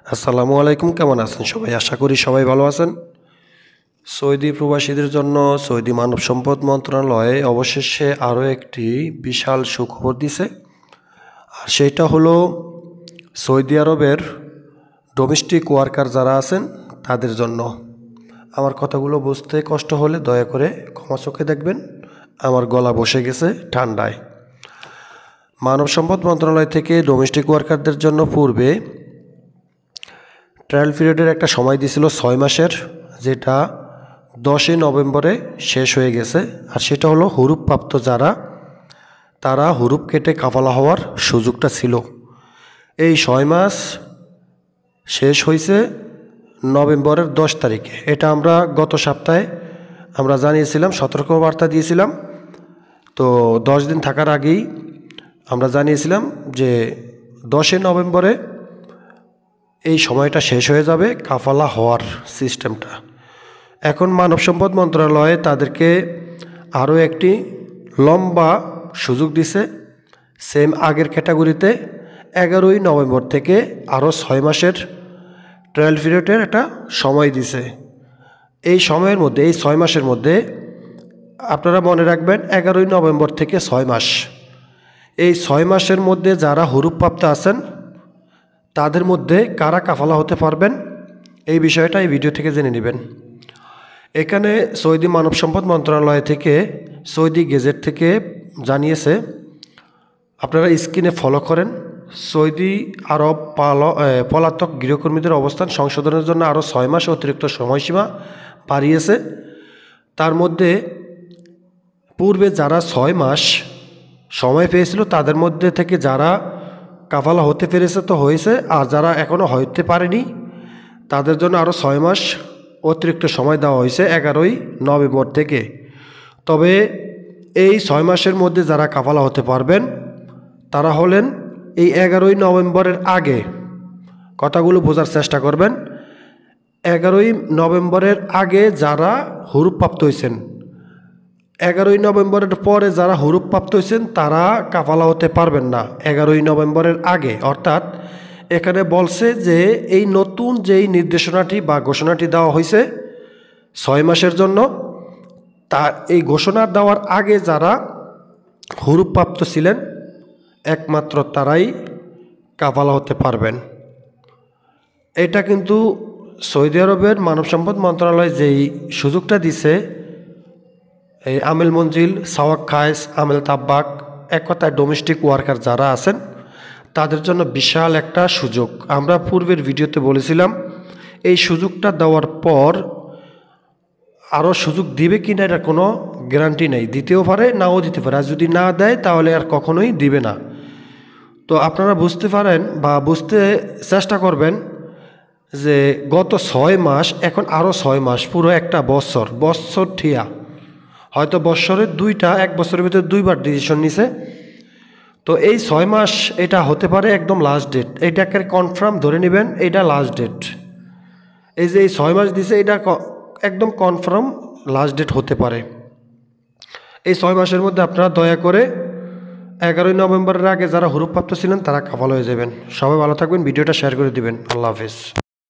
আসসালামু আলাইকুম, কেমন আছেন সবাই? আশা করি সবাই ভালো আছেন। সৌদি প্রবাসীদের জন্য সৌদি মানব সম্পদ মন্ত্রণালয় অবশেষে আরও একটি বিশাল সুখবর দিছে। আর সেটা হলো সৌদি আরবের ডোমেস্টিক ওয়ার্কার যারা আছেন তাদের জন্য। আমার কথাগুলো বুঝতে কষ্ট হলে দয়া করে ক্ষমা চোখে দেখবেন, আমার গলা বসে গেছে ঠান্ডায়। মানব সম্পদ মন্ত্রণালয় থেকে ডোমেস্টিক ওয়ার্কারদের জন্য পূর্বে ট্রায়াল পিরিয়ডের একটা সময় দিয়েছিল 6 মাসের, যেটা 10 নভেম্বরে শেষ হয়ে গেছে। আর সেটা হলো হুরুপপ্রাপ্ত যারা, তারা হুরুপ কেটে কাফালা হওয়ার সুযোগটা ছিল। এই 6 মাস শেষ হয়েছে নভেম্বরের 10 তারিখে। এটা আমরা গত সপ্তাহে আমরা জানিয়েছিলাম, সতর্কবার্তা দিয়েছিলাম। তো 10 দিন থাকার আগেই আমরা জানিয়েছিলাম যে 10 নভেম্বরে এই সময়টা শেষ হয়ে যাবে কাফালা হওয়ার সিস্টেমটা। এখন মানব সম্পদ মন্ত্রণালয়ে তাদেরকে আরও একটি লম্বা সুযোগ দিছে। সেম আগের ক্যাটাগরিতে 11 নভেম্বর থেকে আরও 6 মাসের ট্রায়াল পিরিয়ডের একটা সময় দিছে। এই সময়ের মধ্যে, এই 6 মাসের মধ্যে আপনারা মনে রাখবেন 11 নভেম্বর থেকে 6 মাস, এই 6 মাসের মধ্যে যারা হুরুপপ্রাপ্ত আছেন তাদের মধ্যে কারা কাফালা হতে পারবেন এই বিষয়টা এই ভিডিও থেকে জেনে নেবেন। এখানে সৌদি মানব সম্পদ মন্ত্রণালয় থেকে সৌদি গেজেট থেকে জানিয়েছে, আপনারা স্ক্রিনে ফলো করেন। সৌদি আরব পলাতক গৃহকর্মীদের অবস্থান সংশোধনের জন্য আরও 6 মাস অতিরিক্ত সময়সীমা বাড়িয়েছে। তার মধ্যে পূর্বে যারা 6 মাস সময় পেয়েছিল তাদের মধ্যে থেকে যারা কাফালা হতে পেরেছে তো হয়েছে, আর যারা এখনও হতে পারেনি তাদের জন্য আরও 6 মাস অতিরিক্ত সময় দেওয়া হয়েছে 11 নভেম্বর থেকে। তবে এই 6 মাসের মধ্যে যারা কাফালা হতে পারবেন তারা হলেন এই 11 নভেম্বরের আগে। কথাগুলো বোঝার চেষ্টা করবেন। 11 নভেম্বরের আগে যারা হুরুপপ্রাপ্ত হয়েছেন, 11 নভেম্বরের পরে যারা হুরুপপ্রাপ্ত হয়েছেন তারা কাফালা হতে পারবেন না 11 নভেম্বরের আগে। অর্থাৎ এখানে বলছে যে এই নতুন যেই নির্দেশনাটি বা ঘোষণাটি দেওয়া হয়েছে 6 মাসের জন্য, তার এই ঘোষণা দেওয়ার আগে যারা হুরুপপ্রাপ্ত ছিলেন একমাত্র তারাই কাফালা হতে পারবেন। এটা কিন্তু সৌদি আরবের মানব সম্পদ মন্ত্রণালয় যেই সুযোগটা দিছে, এই আমেল মঞ্জিল, সাওয়াক খায়েস, আমেল তাব্বাক, এক কথায় ডোমেস্টিক ওয়ার্কার যারা আছেন তাদের জন্য বিশাল একটা সুযোগ। আমরা পূর্বের ভিডিওতে বলেছিলাম এই সুযোগটা দেওয়ার পর আরও সুযোগ দিবে কি না এটার কোনো গ্যারান্টি নেই, দিতেও পারে নাও দিতে পারে। আর যদি না দেয় তাহলে আর কখনোই দিবে না। তো আপনারা বুঝতে পারেন বা বুঝতে চেষ্টা করবেন যে গত 6 মাস, এখন আরও 6 মাস, পুরো একটা বছর ঠিয়া, হয়তো বছরের এক বছরের ভিতরে 2বার ডিসিশন নিছে। তো এই 6 মাস এটা হতে পারে একদম লাস্ট ডেট, এইটাকে কনফার্ম ধরে নেবেন, এটা লাস্ট ডেট। এই যে এই 6 মাস দিছে এটা একদম কনফার্ম লাস্ট ডেট হতে পারে। এই 6 মাসের মধ্যে আপনারা দয়া করে 11 নভেম্বরের আগে যারা হুরুপপ্রাপ্ত ছিলেন তারা কাফালা হয়ে যাবেন। সবাই ভালো থাকবেন, ভিডিওটা শেয়ার করে দিবেন। আল্লাহ হাফেজ।